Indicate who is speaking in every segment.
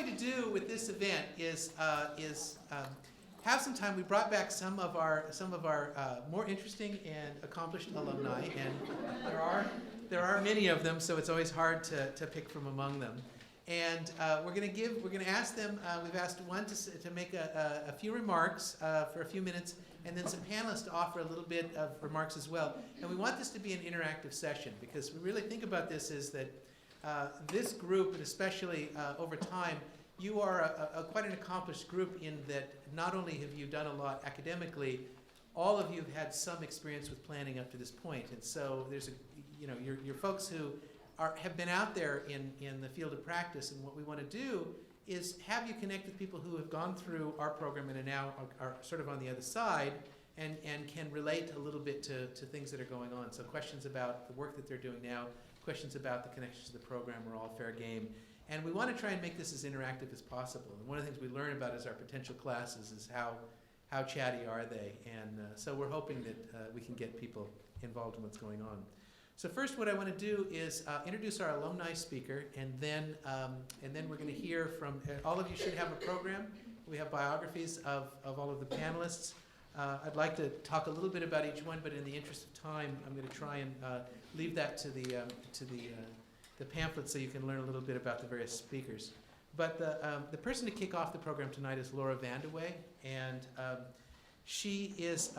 Speaker 1: going to do with this event is have some time. We brought back some of our more interesting and accomplished alumni, and there are many of them, so it's always hard to pick from among them. And we're going to ask them. We've asked one to make a few remarks for a few minutes, and then some panelists to offer a little bit of remarks as well. And we want this to be an interactive session, because we really think about this is that this group, and especially over time, you are quite an accomplished group in that not only have you done a lot academically, all of you have had some experience with planning up to this point. And so there's you're folks who have been out there in the field of practice, and what we want to do is have you connect with people who have gone through our program and are sort of on the other side and can relate a little bit to things that are going on. So questions about the work that they're doing now, questions about the connections to the program are all fair game. And we want to try and make this as interactive as possible. And one of the things we learn about as our potential classes is how chatty are they. And so we're hoping that we can get people involved in what's going on. So first, what I want to do is introduce our alumni speaker, and then we're going to hear from all of you. Should have a program. We have biographies of all of the panelists. I'd like to talk a little bit about each one, but in the interest of time, I'm going to try and leave that to the pamphlet so you can learn a little bit about the various speakers. But the person to kick off the program tonight is Laura Vanderway, and she is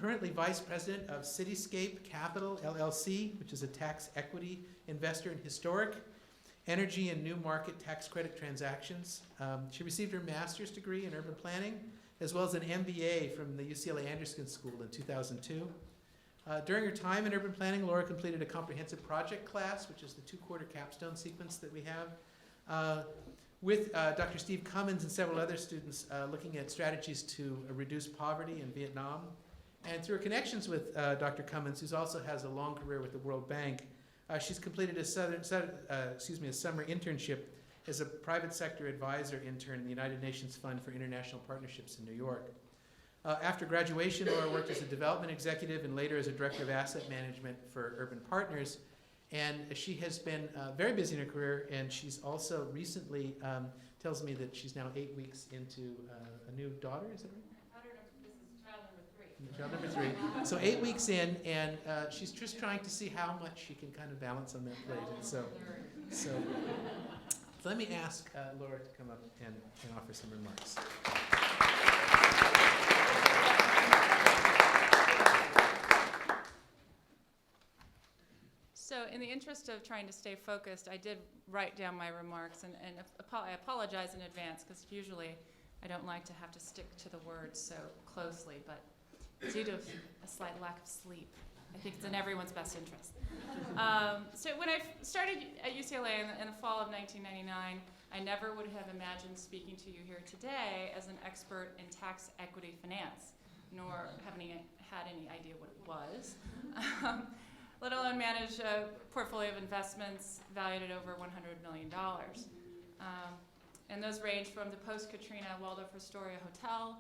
Speaker 1: currently Vice President of Cityscape Capital, LLC, which is a tax equity investor in historic, energy, and new market tax credit transactions. She received her master's degree in urban planning, as well as an MBA from the UCLA Anderson School in 2002. During her time in urban planning, Laura completed a comprehensive project class, which is the 2-quarter capstone sequence that we have, with Dr. Steve Cummins and several other students looking at strategies to reduce poverty in Vietnam. And through her connections with Dr. Cummins, who also has a long career with the World Bank, she's completed a summer internship as a private sector advisor intern in the United Nations Fund for International Partnerships in New York. After graduation, Laura worked as a development executive and later as a director of asset management for Urban Partners. And she has been very busy in her career, and she's also recently tells me that she's now 8 weeks into a new daughter, is that right?
Speaker 2: This is child number 3.
Speaker 1: Child number 3. So 8 weeks in, and she's just trying to see how much she can kind of balance on that plate. And so let me ask Laura to come up and offer some remarks.
Speaker 2: So in the interest of trying to stay focused, I did write down my remarks, and I apologize in advance, because usually I don't like to have to stick to the words so closely, but due to a slight lack of sleep, I think it's in everyone's best interest. So when I started at UCLA in the fall of 1999, I never would have imagined speaking to you here today as an expert in tax equity finance, nor having had any idea what it was. Let alone manage a portfolio of investments valued at over $100 million. And those range from the post-Katrina Waldorf Astoria Hotel,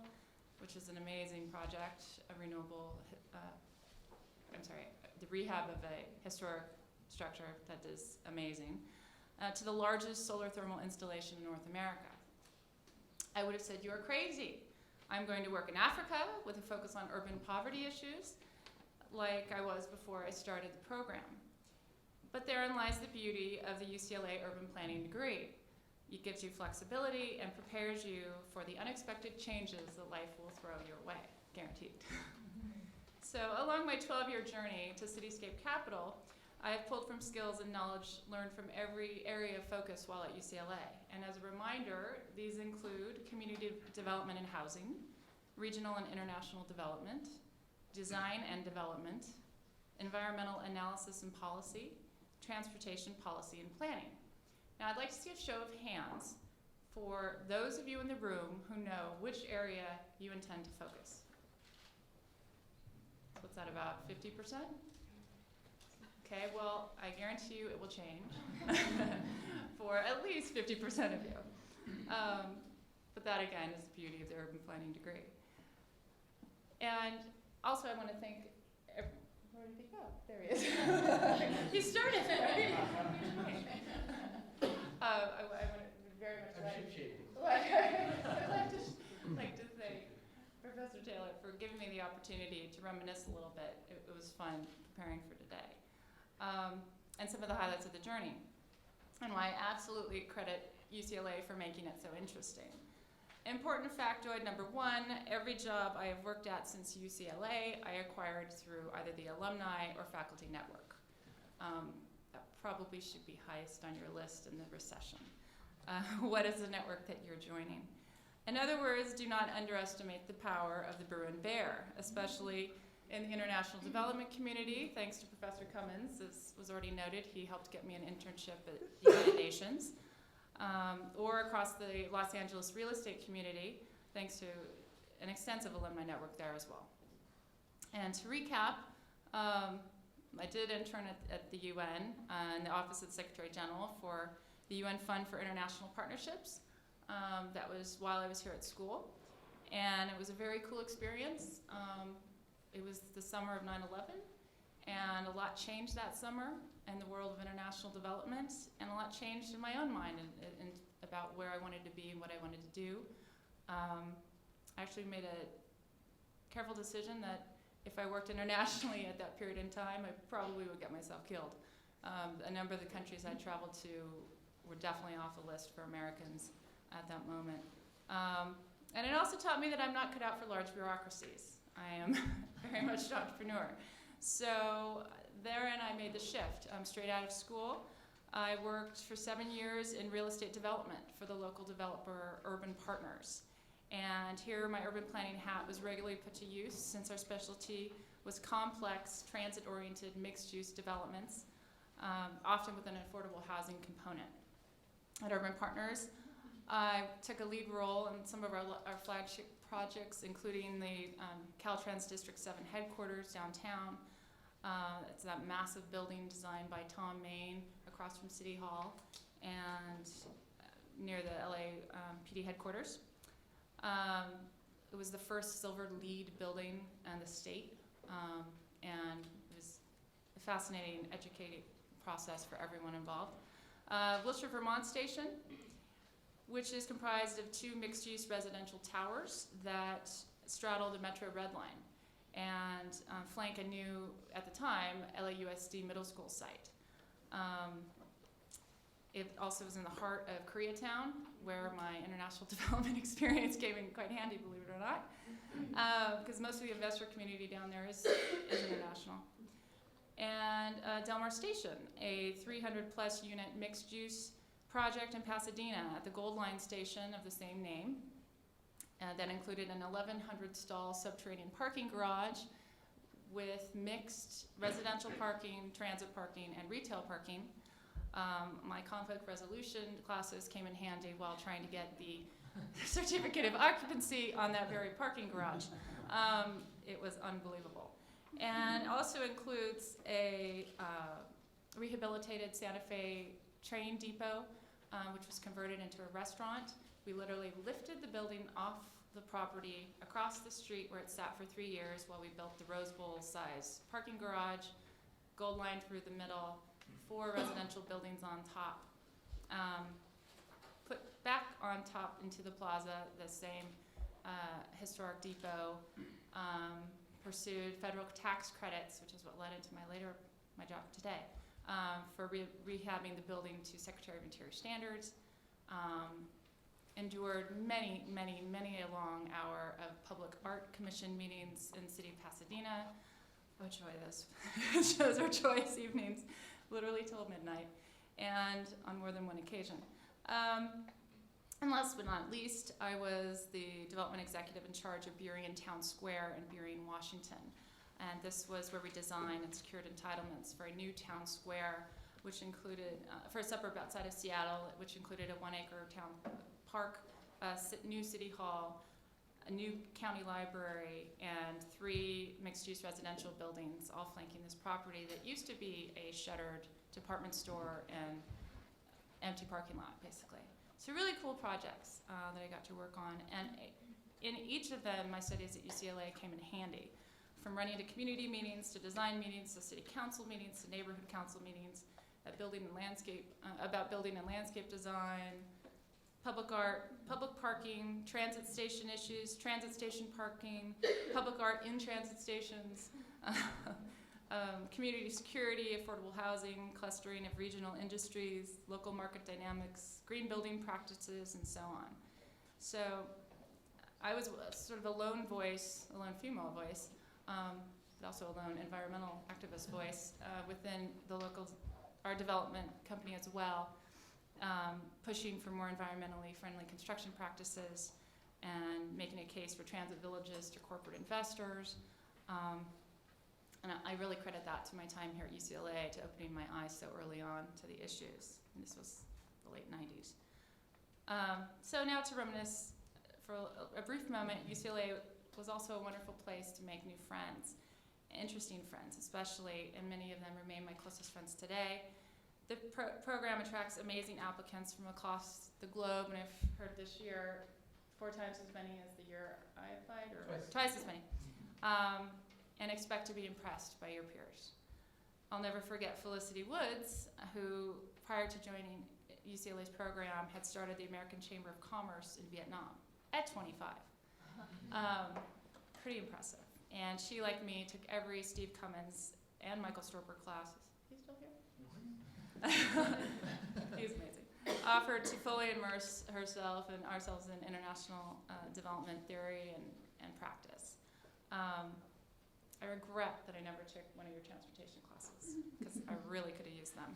Speaker 2: which is an amazing project, the rehab of a historic structure that is amazing, to the largest solar thermal installation in North America. I would have said, you're crazy. I'm going to work in Africa with a focus on urban poverty issues, like I was before I started the program. But therein lies the beauty of the UCLA Urban Planning degree. It gives you flexibility and prepares you for the unexpected changes that life will throw your way, guaranteed. So along my 12-year journey to Cityscape Capital, I have pulled from skills and knowledge learned from every area of focus while at UCLA. And as a reminder, these include community development and housing, regional and international development, design and development, environmental analysis and policy, transportation policy and planning. Now I'd like to see a show of hands for those of you in the room who know which area you intend to focus. What's that, about 50%? Okay, well, I guarantee you it will change for at least 50% of you. But that, again, is the beauty of the urban planning degree. And also, I want to thank, where did he go? There he is. He started it, right? I want to very much like. like to thank Professor Taylor for giving me the opportunity to reminisce a little bit. It was fun preparing for today. And some of the highlights of the journey, and why I absolutely credit UCLA for making it so interesting. Important factoid number one, every job I have worked at since UCLA, I acquired through either the alumni or faculty network. That probably should be highest on your list in the recession. What is the network that you're joining? In other words, do not underestimate the power of the Bruin Bear, especially in the international development community. Thanks to Professor Cummins, as was already noted, he helped get me an internship at the United Nations. Or across the Los Angeles real estate community, thanks to an extensive alumni network there as well. And to recap, I did intern at the UN in the Office of the Secretary General for the UN Fund for International Partnerships. That was while I was here at school. And it was a very cool experience. It was the summer of 9/11, and a lot changed that summer in the world of international development, and a lot changed in my own mind and about where I wanted to be and what I wanted to do. I actually made a careful decision that if I worked internationally at that period in time, I probably would get myself killed. A number of the countries I traveled to were definitely off the list for Americans at that moment. And it also taught me that I'm not cut out for large bureaucracies. I am very much an entrepreneur. So therein I made the shift. Straight out of school, I worked for 7 years in real estate development for the local developer Urban Partners. And here my urban planning hat was regularly put to use since our specialty was complex, transit-oriented, mixed-use developments, often with an affordable housing component. At Urban Partners, I took a lead role in some of our flagship projects, including the Caltrans District 7 headquarters downtown. It's that massive building designed by Tom Main across from City Hall and near the LA PD headquarters. It was the first silver LEED building in the state, and it was a fascinating, educating process for everyone involved. Worcester, Vermont station, which is comprised of 2 mixed-use residential towers that straddle the Metro Red Line and flank a new, at the time, LAUSD middle school site. It also was in the heart of Koreatown, where my international development experience came in quite handy, believe it or not, because most of the investor community down there is international. And Del Mar Station, a 300-plus unit mixed-use project in Pasadena at the Gold Line station of the same name. That included an 1,100-stall subterranean parking garage with mixed residential parking, transit parking, and retail parking. My conflict resolution classes came in handy while trying to get the certificate of occupancy on that very parking garage. It was unbelievable. And also includes a rehabilitated Santa Fe train depot, which was converted into a restaurant. We literally lifted the building off the property across the street where it sat for 3 years while we built the Rose Bowl size parking garage, gold line through the middle, 4 residential buildings on top. Put back on top into the plaza the same historic depot, pursued federal tax credits, which is what led into my job today, for rehabbing the building to Secretary of Interior standards. Endured many a long hour of public art commission meetings in the city of Pasadena. Oh joy, those are joyous evenings, literally till midnight, and on more than one occasion. And last but not least, I was the development executive in charge of Burien Town Square in Burien, Washington. And this was where we designed and secured entitlements for a new town square, which included, for a suburb outside of Seattle, which included a 1-acre town park, a new city hall, a new county library, and 3 mixed-use residential buildings, all flanking this property that used to be a shuttered department store and empty parking lot, basically. So really cool projects that I got to work on. And in each of them, my studies at UCLA came in handy. From running to community meetings, to design meetings, to city council meetings, to neighborhood council meetings, about building and landscape design, public art, public parking, transit station issues, transit station parking, public art in transit stations, community security, affordable housing, clustering of regional industries, local market dynamics, green building practices, and so on. So I was sort of a lone voice, a lone female voice, but also a lone environmental activist voice within the local art development company as well, pushing for more environmentally friendly construction practices and making a case for transit villages to corporate investors. And I really credit that to my time here at UCLA, to opening my eyes so early on to the issues. And this was the late 90s. So now to reminisce for a brief moment, UCLA was also a wonderful place to make new friends, interesting friends especially, and many of them remain my closest friends today. The program attracts amazing applicants from across the globe, and I've heard this year 4 times as many as the year I applied, or twice as many. And expect to be impressed by your peers. I'll never forget Felicity Woods, who prior to joining UCLA's program had started the American Chamber of Commerce in Vietnam at 25. Pretty impressive. And she, like me, took every Steve Cummins and Michael Storper class. Is he still here? He's amazing. Offered to fully immerse herself and ourselves in international development theory and practice. I regret that I never took one of your transportation classes, because I really could have used them.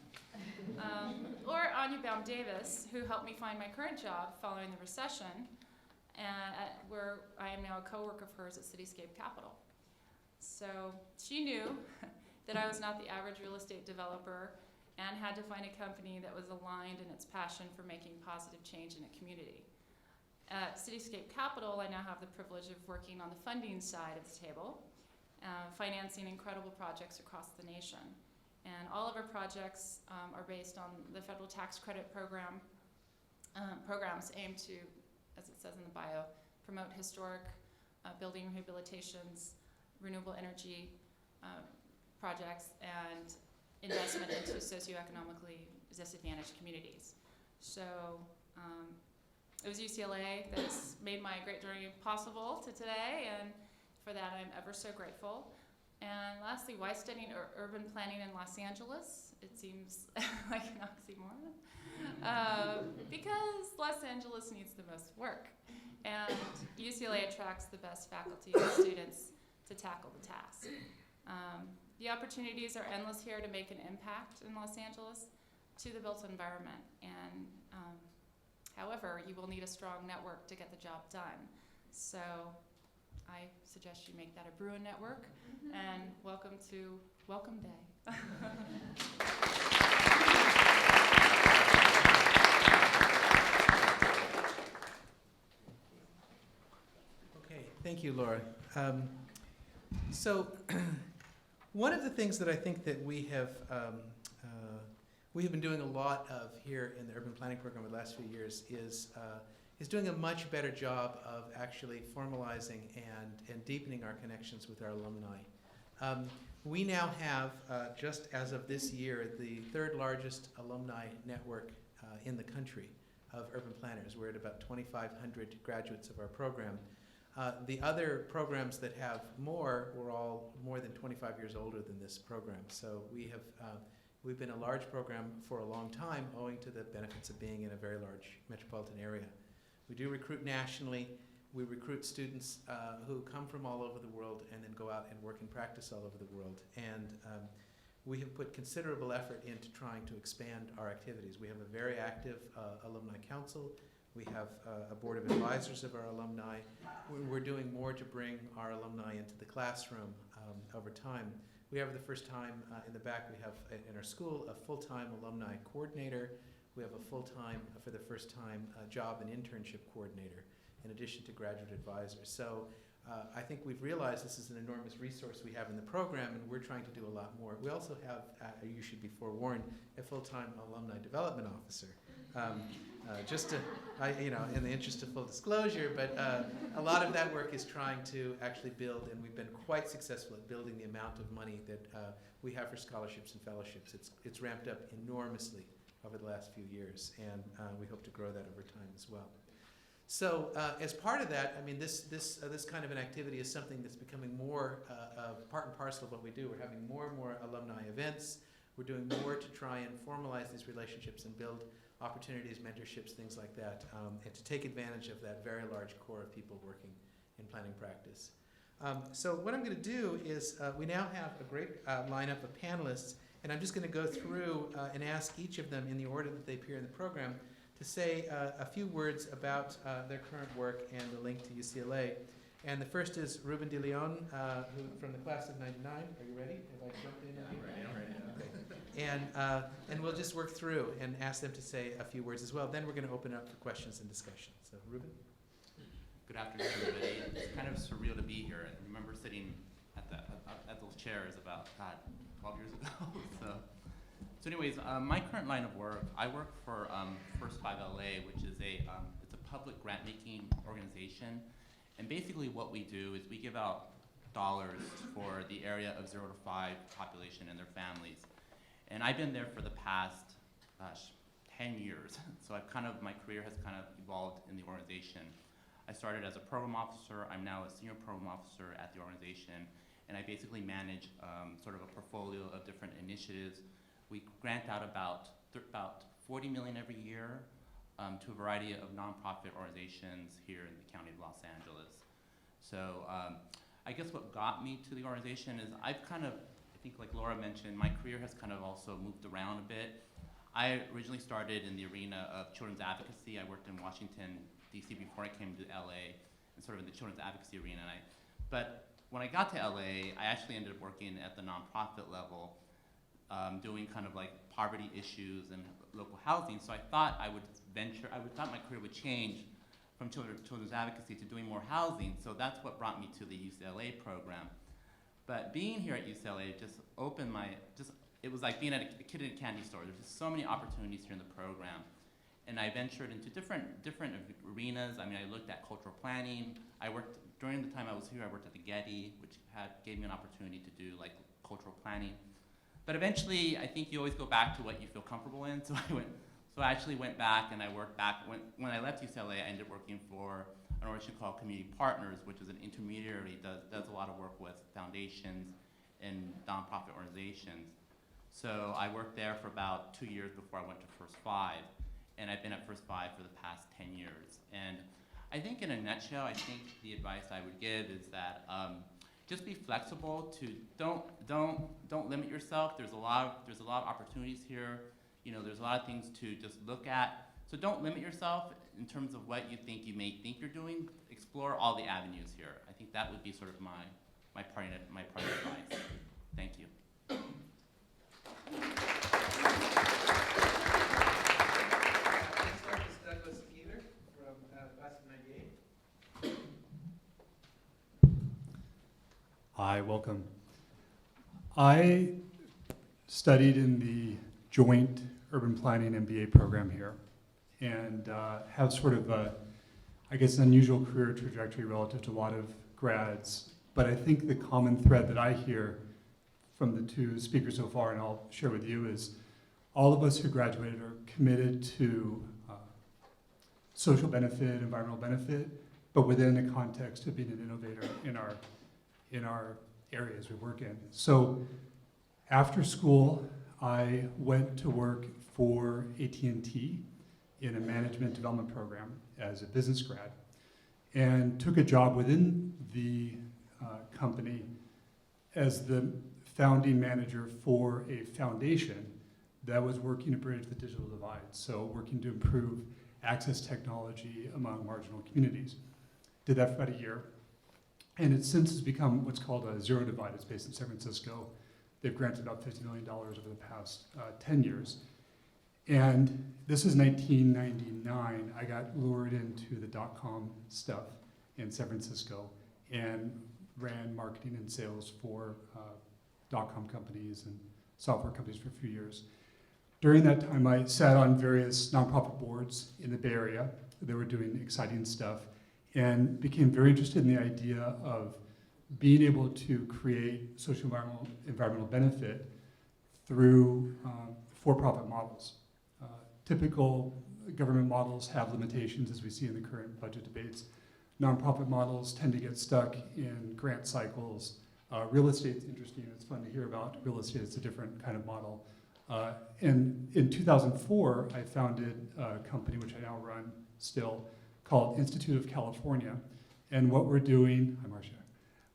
Speaker 2: Or Anya Baum-Davis, who helped me find my current job following the recession, where I am now a coworker of hers at Cityscape Capital. So she knew that I was not the average real estate developer and had to find a company that was aligned in its passion for making positive change in a community. At Cityscape Capital, I now have the privilege of working on the funding side of the table, financing incredible projects across the nation. And all of our projects are based on the federal tax credit program. Programs aim to, as it says in the bio, promote historic building rehabilitations, renewable energy projects, and investment into socioeconomically disadvantaged communities. So it was UCLA that's made my great journey possible to today, and for that I'm ever so grateful. And lastly, why studying urban planning in Los Angeles? It seems like an oxymoron. Because Los Angeles needs the most work, and UCLA attracts the best faculty and students to tackle the task. The opportunities are endless here to make an impact in Los Angeles to the built environment. And however, you will need a strong network to get the job done. So I suggest you make that a Bruin network, and welcome to Welcome Day.
Speaker 1: Okay, thank you, Laura. So one of the things that I think that we have been doing a lot of here in the urban planning program over the last few years is doing a much better job of actually formalizing and deepening our connections with our alumni. We now have, just as of this year, the 3rd largest alumni network in the country of urban planners. We're at about 2,500 graduates of our program. The other programs that have more were all more than 25 years older than this program. So we've been a large program for a long time, owing to the benefits of being in a very large metropolitan area. We do recruit nationally. We recruit students who come from all over the world and then go out and work and practice all over the world. And we have put considerable effort into trying to expand our activities. We have a very active alumni council. We have a board of advisors of our alumni. We're doing more to bring our alumni into the classroom over time. We have, the first time in the back, we have in our school a full-time alumni coordinator. We have a full-time, for the first time, job and internship coordinator, in addition to graduate advisors. So I think we've realized this is an enormous resource we have in the program, and we're trying to do a lot more. We also have, you should be forewarned, a full-time alumni development officer. Just to, in the interest of full disclosure, but a lot of that work is trying to actually build, and we've been quite successful at building the amount of money that we have for scholarships and fellowships. It's ramped up enormously over the last few years, and we hope to grow that over time as well. So as part of that, I mean, this kind of an activity is something that's becoming more part and parcel of what we do. We're having more and more alumni events. We're doing more to try and formalize these relationships and build opportunities, mentorships, things like that, and to take advantage of that very large core of people working in planning practice. So what I'm going to do is we now have a great lineup of panelists, and I'm just going to go through and ask each of them in the order that they appear in the program to say a few words about their current work and the link to UCLA. And the first is Ruben de Leon, who from the class of '99. Are you ready? Have I jumped in?
Speaker 3: I'm ready.
Speaker 1: Okay. And we'll just work through and ask them to say a few words as well. Then we're going to open up for questions and discussion. So, Ruben?
Speaker 3: Good afternoon, everybody. It's kind of surreal to be here. I remember sitting at those chairs about, 12 years ago. So anyways, my current line of work, I work for First 5 LA, which is it's a public grant-making organization. And basically what we do is we give out dollars for the area of 0 to 5 population and their families. And I've been there for the past, 10 years. So my career has kind of evolved in the organization. I started as a program officer. I'm now a senior program officer at the organization. And I basically manage sort of a portfolio of different initiatives. We grant out about 40 million every year to a variety of nonprofit organizations here in the county of Los Angeles. So I guess what got me to the organization is I think like Laura mentioned, my career has kind of also moved around a bit. I originally started in the arena of children's advocacy. I worked in Washington, D.C. before I came to LA, and sort of in the children's advocacy arena. But when I got to LA, I actually ended up working at the nonprofit level, doing kind of like poverty issues and local housing. So I thought I thought my career would change from children's advocacy to doing more housing. So that's what brought me to the UCLA program. But being here at UCLA just opened it was like being at a kid in a candy store. There's just so many opportunities here in the program. And I ventured into different arenas. I mean, I looked at cultural planning. During the time I was here, I worked at the Getty, which gave me an opportunity to do like cultural planning. But eventually, I think you always go back to what you feel comfortable in. So I actually went back and I worked back. When I left UCLA, I ended up working for an organization called Community Partners, which is an intermediary, does a lot of work with foundations and nonprofit organizations. So I worked there for about 2 years before I went to First 5. And I've been at First 5 for the past 10 years. And I think in a nutshell, I think the advice I would give is that just be flexible. Don't limit yourself. There's a lot of opportunities here. You know, there's a lot of things to just look at. So don't limit yourself in terms of what you may think you're doing. Explore all the avenues here. I think that would be sort of my parting advice. Thank you.
Speaker 4: Hi, welcome. I studied in the joint urban planning MBA program here and have sort of an unusual career trajectory relative to a lot of grads. But I think the common thread that I hear from the two speakers so far, and I'll share with you, is all of us who graduated are committed to social benefit, environmental benefit, but within the context of being an innovator in our areas we work in. So after school, I went to work for AT&T in a management development program as a business grad and took a job within the company as the founding manager for a foundation that was working to bridge the digital divide, so working to improve access technology among marginal communities. Did that for about a year. And it since has become what's called a zero divide. It's based in San Francisco. They've granted about $50 million over the past 10 years. And this is 1999. I got lured into the .com stuff in San Francisco and ran marketing and sales for .com companies and software companies for a few years. During that time, I sat on various nonprofit boards in the Bay Area. They were doing exciting stuff, and became very interested in the idea of being able to create social environmental benefit through for-profit models. Typical government models have limitations, as we see in the current budget debates. Nonprofit models tend to get stuck in grant cycles. Real estate's interesting. It's fun to hear about real estate. It's a different kind of model. And in 2004, I founded a company, which I now run still, called Institute of California. And what we're doing, hi Marcia,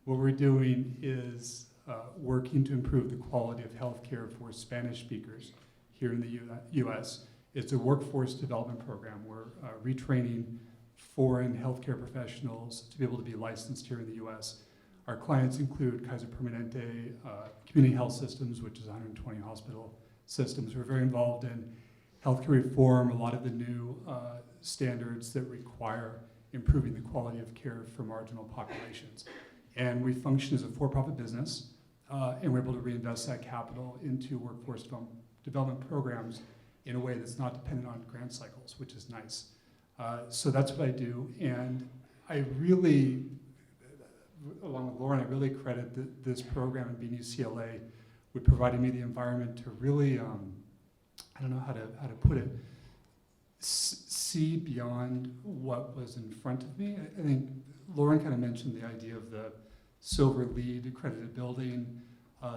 Speaker 4: what we're doing is working to improve the quality of healthcare for Spanish speakers here in the US. It's a workforce development program. We're retraining foreign healthcare professionals to be able to be licensed here in the US. Our clients include Kaiser Permanente, Community Health Systems, which is 120 hospital systems. We're very involved in healthcare reform, a lot of the new standards that require improving the quality of care for marginal populations. And we function as a for-profit business, and we're able to reinvest that capital into workforce development programs in a way that's not dependent on grant cycles, which is nice. So that's what I do, and I really, along with Lauren, I really credit this program and being UCLA with providing me the environment to really, I don't know how to put it, see beyond what was in front of me. I think Lauren kind of mentioned the idea of the silver LEED accredited building,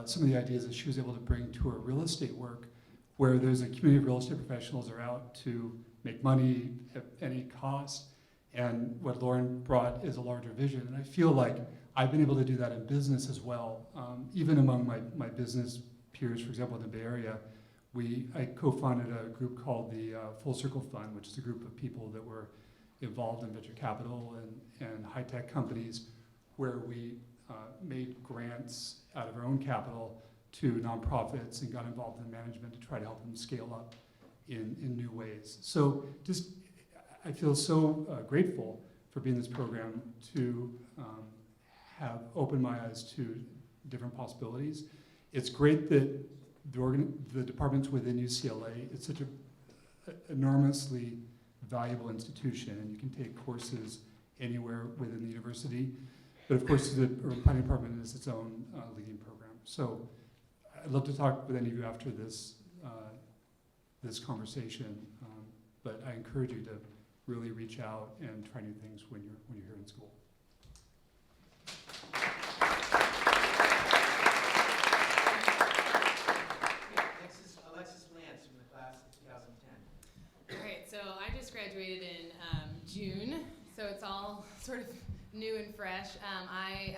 Speaker 4: some of the ideas that she was able to bring to her real estate work, where there's a community of real estate professionals are out to make money at any cost, and what Lauren brought is a larger vision. And I feel like I've been able to do that in business as well. Even among my business peers, for example, in the Bay Area, I co-founded a group called the Full Circle Fund, which is a group of people that were involved in venture capital and high-tech companies, where we made grants out of our own capital to nonprofits and got involved in management to try to help them scale up in new ways. So just, I feel so grateful for being in this program to have opened my eyes to different possibilities. It's great that the departments within UCLA, it's such an enormously valuable institution, and you can take courses anywhere within the university. But of course, the Urban Planning Department is its own leading program. So I'd love to talk with any of you after this this conversation, but I encourage you to really reach out and try new things when you're here in school.
Speaker 1: Next is Alexis Lance from the class of 2010.
Speaker 5: All right, so I just graduated in June, so it's all sort of new and fresh. I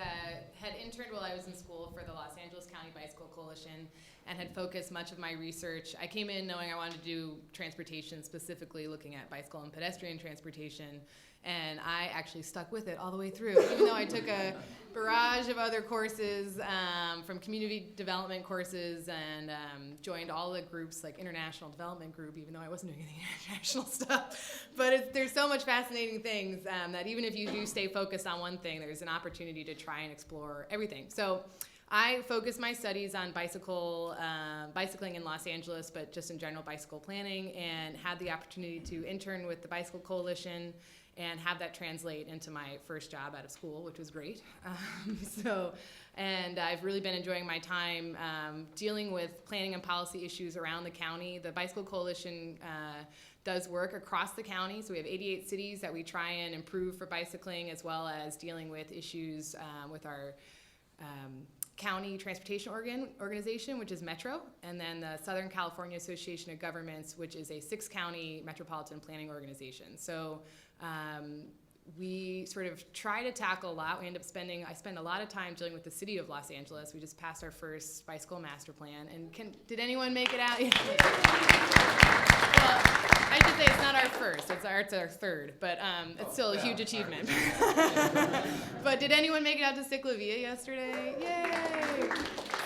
Speaker 5: had interned while I was in school for the Los Angeles County Bicycle Coalition and had focused much of my research. I came in knowing I wanted to do transportation, specifically looking at bicycle and pedestrian transportation, and I actually stuck with it all the way through, even though I took a barrage of other courses, from community development courses, and joined all the groups, like International Development Group, even though I wasn't doing any international stuff. But there's so much fascinating things that even if you do stay focused on one thing, there's an opportunity to try and explore everything. So I focused my studies on bicycling in Los Angeles, but just in general bicycle planning, and had the opportunity to intern with the Bicycle Coalition and have that translate into my first job out of school, which was great. And I've really been enjoying my time dealing with planning and policy issues around the county. The Bicycle Coalition does work across the county, so we have 88 cities that we try and improve for bicycling, as well as dealing with issues with our county transportation organization, which is Metro, and then the Southern California Association of Governments, which is a 6-county metropolitan planning organization. So we sort of try to tackle a lot. I spend a lot of time dealing with the city of Los Angeles. We just passed our first bicycle master plan. And did anyone make it out? Well, I should say it's not our first, it's our third, but it's still a huge achievement. But did anyone make it out to Ciclavia yesterday? Yay!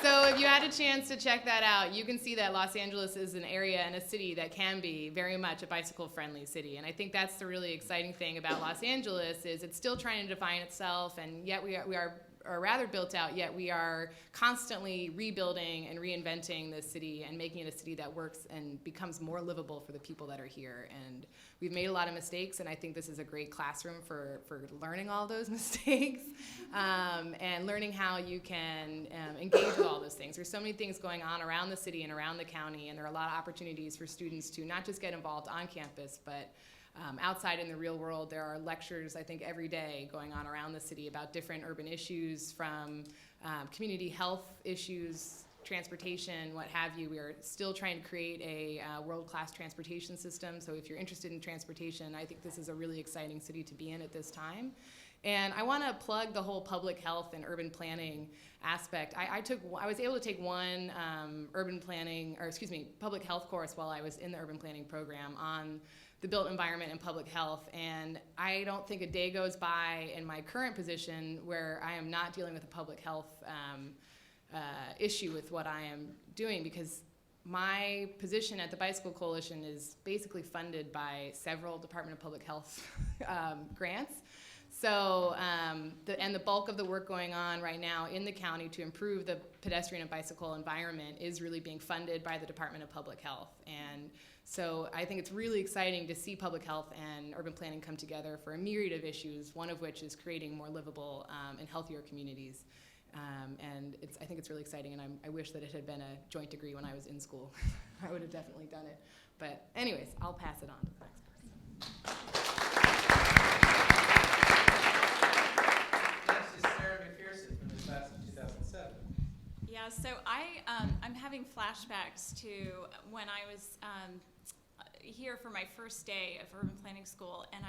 Speaker 5: So if you had a chance to check that out, you can see that Los Angeles is an area and a city that can be very much a bicycle-friendly city. And I think that's the really exciting thing about Los Angeles, is it's still trying to define itself, and yet we are are rather built out, yet we are constantly rebuilding and reinventing the city and making it a city that works and becomes more livable for the people that are here. And we've made a lot of mistakes, and I think this is a great classroom for learning all those mistakes and learning how you can engage with all those things. There's so many things going on around the city and around the county, and there are a lot of opportunities for students to not just get involved on campus, but outside in the real world. There are lectures, I think, every day going on around the city about different urban issues, from community health issues, transportation, what have you. We are still trying to create a world-class transportation system. So if you're interested in transportation, I think this is a really exciting city to be in at this time. And I want to plug the whole public health and urban planning aspect. I was able to take one public health course while I was in the urban planning program on the built environment and public health, and I don't think a day goes by in my current position where I am not dealing with a public health issue with what I am doing, because my position at the Bicycle Coalition is basically funded by several Department of Public Health grants. So, and the bulk of the work going on right now in the county to improve the pedestrian and bicycle environment is really being funded by the Department of Public Health. And so I think it's really exciting to see public health and urban planning come together for a myriad of issues, one of which is creating more livable and healthier communities. And I think it's really exciting, and I wish that it had been a joint degree when I was in school. I would have definitely done it. But anyways, I'll pass it on to the next person.
Speaker 1: From the class of 2007.
Speaker 2: Yeah, so I'm having flashbacks to when I was here for my first day of urban planning school, and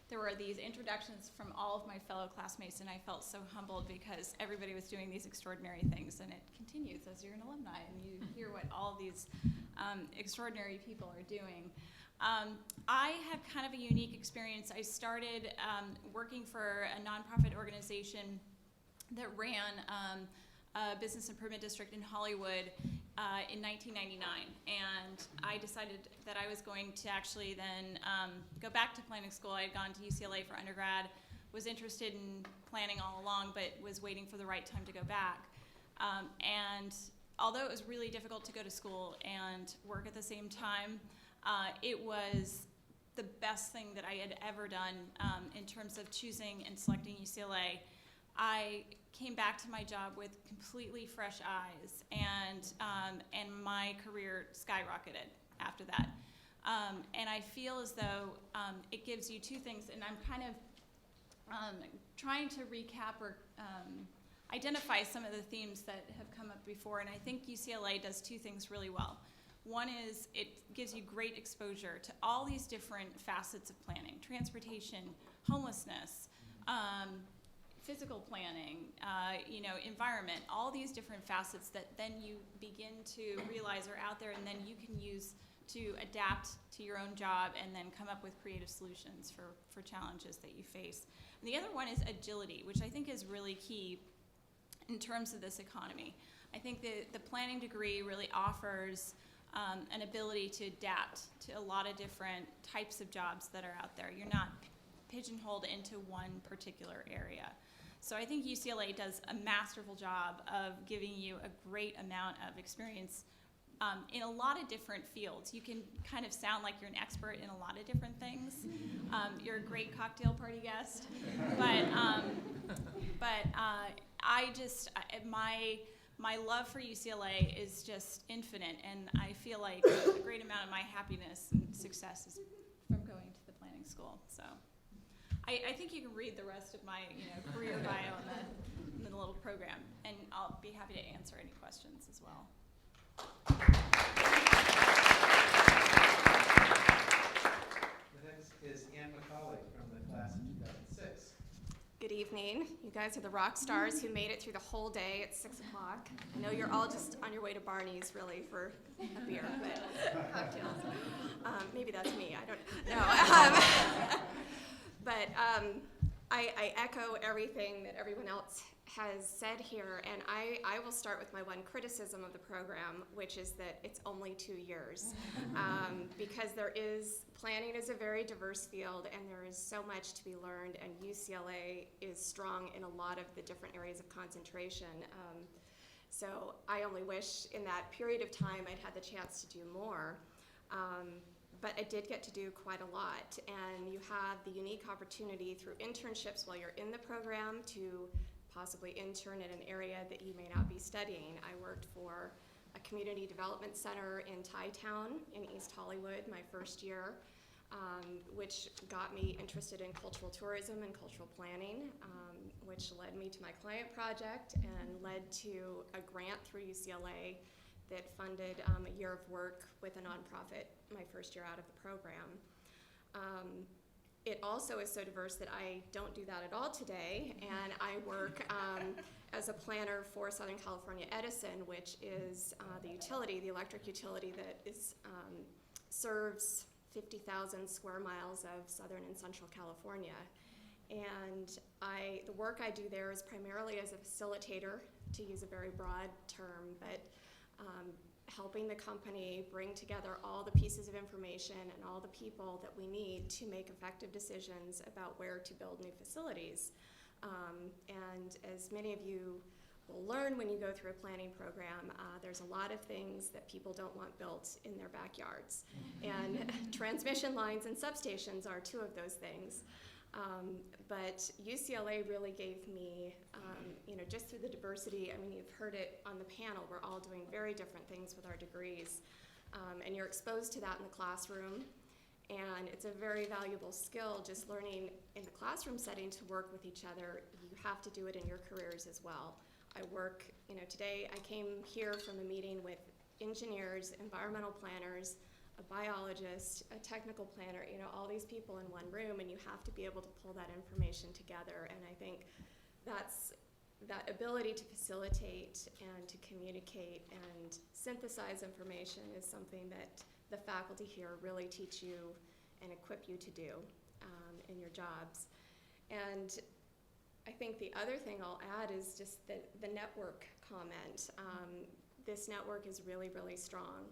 Speaker 2: there were these introductions from all of my fellow classmates, and I felt so humbled because everybody was doing these extraordinary things, and it continues as you're an alumni, and you hear what all of these extraordinary people are doing. I had kind of a unique experience. I started working for a nonprofit organization that ran a business improvement district in Hollywood in 1999, and I decided that I was going to actually then go back to planning school. I had gone to UCLA for undergrad, was interested in planning all along, but was waiting for the right time to go back. And although it was really difficult to go to school and work at the same time, it was the best thing that I had ever done in terms of choosing and selecting UCLA. I came back to my job with completely fresh eyes, and my career skyrocketed after that. And I feel as though it gives you two things, and I'm kind of trying to recap or identify some of the themes that have come up before, and I think UCLA does two things really well. One is it gives you great exposure to all these different facets of planning: transportation, homelessness, physical planning, environment, all these different facets that then you begin to realize are out there, and then you can use to adapt to your own job and then come up with creative solutions for challenges that you face. And the other one is agility, which I think is really key in terms of this economy. I think the planning degree really offers an ability to adapt to a lot of different types of jobs that are out there. You're not pigeonholed into one particular area. So I think UCLA does a masterful job of giving you a great amount of experience in a lot of different fields. You can kind of sound like you're an expert in a lot of different things. You're a great cocktail party guest, but my love for UCLA is just infinite, and I feel like a great amount of my happiness and success is from going to the planning school. So I think you can read the rest of my career bio in the little program, and I'll be happy to answer any questions as well.
Speaker 1: The next is Ann McCauley from the class of 2006.
Speaker 6: Good evening. You guys are the rock stars who made it through the whole day at 6 o'clock. I know you're all just on your way to Barney's, really, for a beer, but cocktails. Maybe that's me. I don't know. But I echo everything that everyone else has said here, and I will start with my one criticism of the program, which is that it's only 2 years. Because planning is a very diverse field, and there is so much to be learned, and UCLA is strong in a lot of the different areas of concentration. So I only wish in that period of time I'd had the chance to do more. But I did get to do quite a lot, and you have the unique opportunity through internships while you're in the program to possibly intern in an area that you may not be studying. I worked for a community development center in Thai-Town in East Hollywood my first year, which got me interested in cultural tourism and cultural planning, which led me to my client project and led to a grant through UCLA that funded a year of work with a nonprofit my first year out of the program. It also is so diverse that I don't do that at all today, and I work as a planner for Southern California Edison, which is the electric utility that serves 50,000 square miles of Southern and Central California. And the work I do there is primarily as a facilitator, to use a very broad term, but helping the company bring together all the pieces of information and all the people that we need to make effective decisions about where to build new facilities. And as many of you will learn when you go through a planning program, there's a lot of things that people don't want built in their backyards. And transmission lines and substations are two of those things. But UCLA really gave me, just through the diversity, I mean, you've heard it on the panel, we're all doing very different things with our degrees. And you're exposed to that in the classroom. And it's a very valuable skill, just learning in the classroom setting to work with each other. You have to do it in your careers as well. I work, today I came here from a meeting with engineers, environmental planners, a biologist, a technical planner, all these people in one room, and you have to be able to pull that information together. And I think that ability to facilitate and to communicate and synthesize information is something that the faculty here really teach you and equip you to do in your jobs. And I think the other thing I'll add is just the network comment. This network is really, really strong.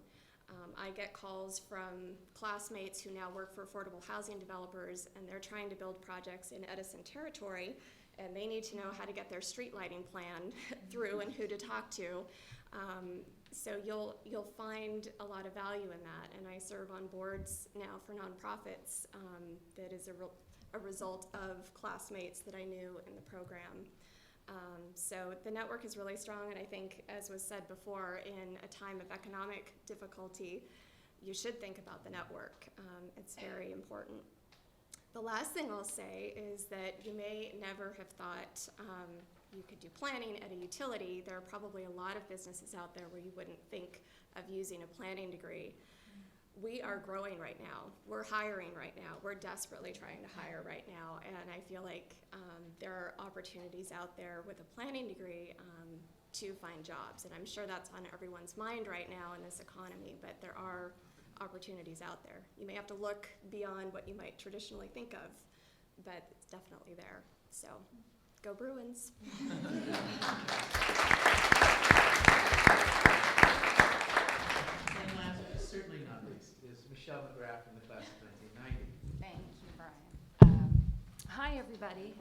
Speaker 6: I get calls from classmates who now work for affordable housing developers, and they're trying to build projects in Edison territory, and they need to know how to get their street lighting plan through and who to talk to. So you'll find a lot of value in that, and I serve on boards now for nonprofits that is a result of classmates that I knew in the program. So the network is really strong, and I think, as was said before, in a time of economic difficulty, you should think about the network. It's very important. The last thing I'll say is that you may never have thought you could do planning at a utility. There are probably a lot of businesses out there where you wouldn't think of using a planning degree. We are growing right now. We're hiring right now. We're desperately trying to hire right now, and I feel like there are opportunities out there with a planning degree to find jobs, and I'm sure that's on everyone's mind right now in this economy, but there are opportunities out there. You may have to look beyond what you might traditionally think of, but it's definitely there. So, go Bruins.
Speaker 1: And last, but certainly not least, is Michelle McGrath from the class of 1990.
Speaker 7: Thank you, Brian. Hi, everybody.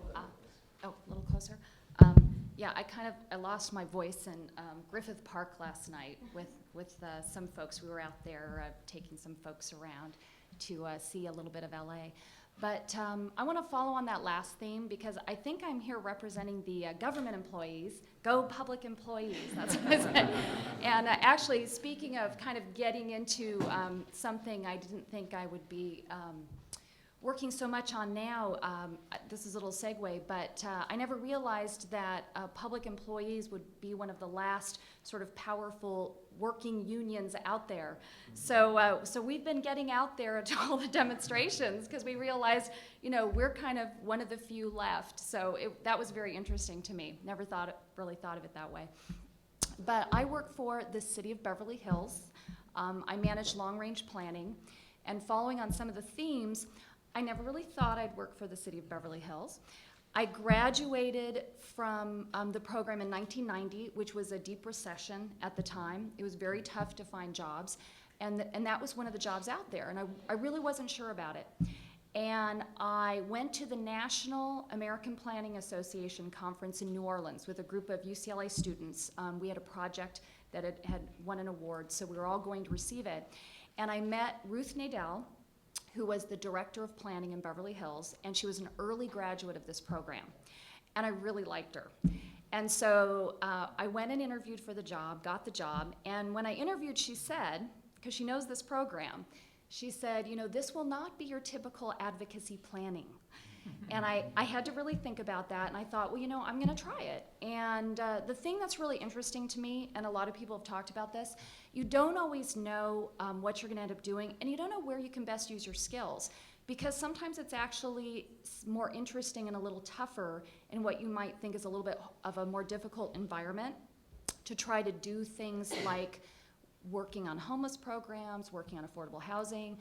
Speaker 7: A little closer. Yeah, I lost my voice in Griffith Park last night with some folks. We were out there taking some folks around to see a little bit of LA. But I want to follow on that last theme because I think I'm here representing the government employees. Go public employees, that's what I said. And actually, speaking of kind of getting into something I didn't think I would be working so much on now, this is a little segue, but I never realized that public employees would be one of the last sort of powerful working unions out there. So we've been getting out there to all the demonstrations because we realized, we're kind of one of the few left. So that was very interesting to me. Never really thought of it that way. But I work for the city of Beverly Hills. I manage long-range planning, and following on some of the themes, I never really thought I'd work for the city of Beverly Hills. I graduated from the program in 1990, which was a deep recession at the time. It was very tough to find jobs, and that was one of the jobs out there, and I really wasn't sure about it. And I went to the National American Planning Association conference in New Orleans with a group of UCLA students. We had a project that had won an award, so we were all going to receive it. And I met Ruth Nadell, who was the director of planning in Beverly Hills, and she was an early graduate of this program. And I really liked her. And so I went and interviewed for the job, got the job, and when I interviewed, she said, because she knows this program, she said, you know, this will not be your typical advocacy planning. And I had to really think about that, and I thought, well, you know, I'm gonna try it. And the thing that's really interesting to me, and a lot of people have talked about this, you don't always know what you're gonna end up doing, and you don't know where you can best use your skills. Because sometimes it's actually more interesting and a little tougher in what you might think is a little bit of a more difficult environment to try to do things like working on homeless programs, working on affordable housing.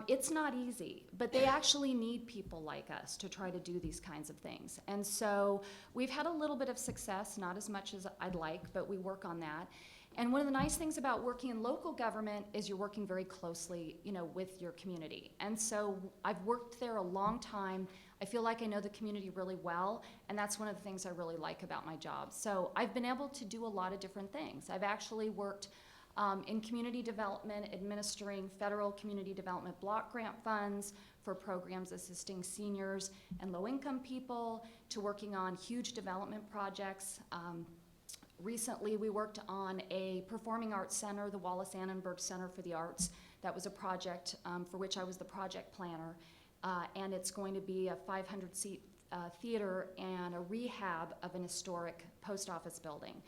Speaker 7: It's not easy, but they actually need people like us to try to do these kinds of things. And so we've had a little bit of success, not as much as I'd like, but we work on that. And one of the nice things about working in local government is you're working very closely, you know, with your community. And so I've worked there a long time. I feel like I know the community really well, and that's one of the things I really like about my job. So I've been able to do a lot of different things. I've actually worked in community development, administering federal community development block grant funds for programs assisting seniors and low-income people, to working on huge development projects. Recently, we worked on a performing arts center, the Wallace Annenberg Center for the Arts. That was a project for which I was the project planner, and it's going to be a 500-seat theater and a rehab of an historic post office building.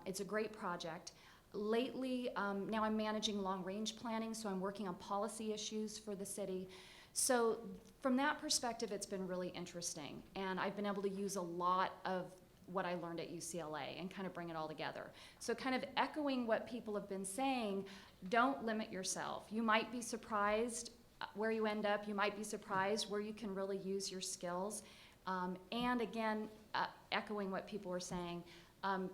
Speaker 7: It's a great project. Lately, now I'm managing long-range planning, so I'm working on policy issues for the city. So from that perspective, it's been really interesting, and I've been able to use a lot of what I learned at UCLA and kind of bring it all together. So kind of echoing what people have been saying, don't limit yourself. You might be surprised where you end up. You might be surprised where you can really use your skills. And again, echoing what people were saying,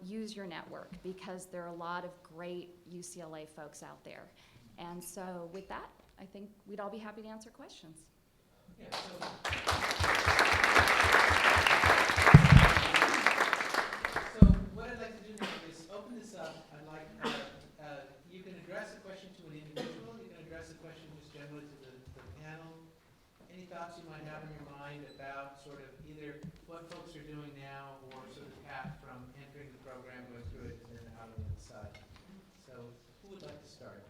Speaker 7: use your network, because there are a lot of great UCLA folks out there. And so with that, I think we'd all be happy to answer questions.
Speaker 1: Yeah, so what I'd like to do now is open this up. I'd like, you can address a question to an individual, you can address a question just generally to the panel. Any thoughts you might have in your mind about sort of either what folks are doing now, or sort of the path from entering the program, going through it, and then out on the other side. So who would like to start?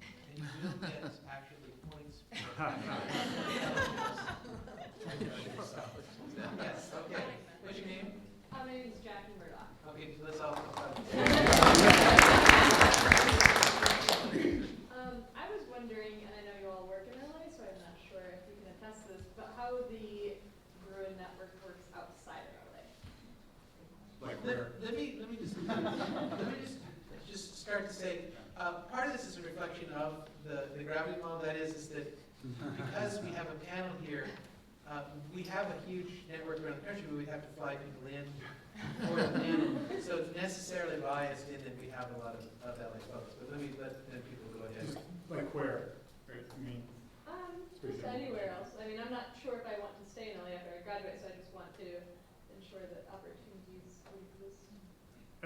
Speaker 1: And you will get actually points for yes, okay. What's your name?
Speaker 8: My name is Jackie Murdoch.
Speaker 1: Okay, let's all
Speaker 8: I was wondering, and I know you all work in LA, so I'm not sure if you can attest to this, but how the Bruin network works outside of LA.
Speaker 4: Like where?
Speaker 1: Let me just start to say, part of this is a reflection of the gravity model. That is that because we have a panel here, we have a huge network around the country, but we have to fly people in for the panel. So it's necessarily biased in that we have a lot of LA folks. But let people go ahead.
Speaker 4: Just like where? Right, I mean,
Speaker 8: Just anywhere else. I mean, I'm not sure if I want to stay in LA after I graduate, so I just want to ensure that opportunities exist.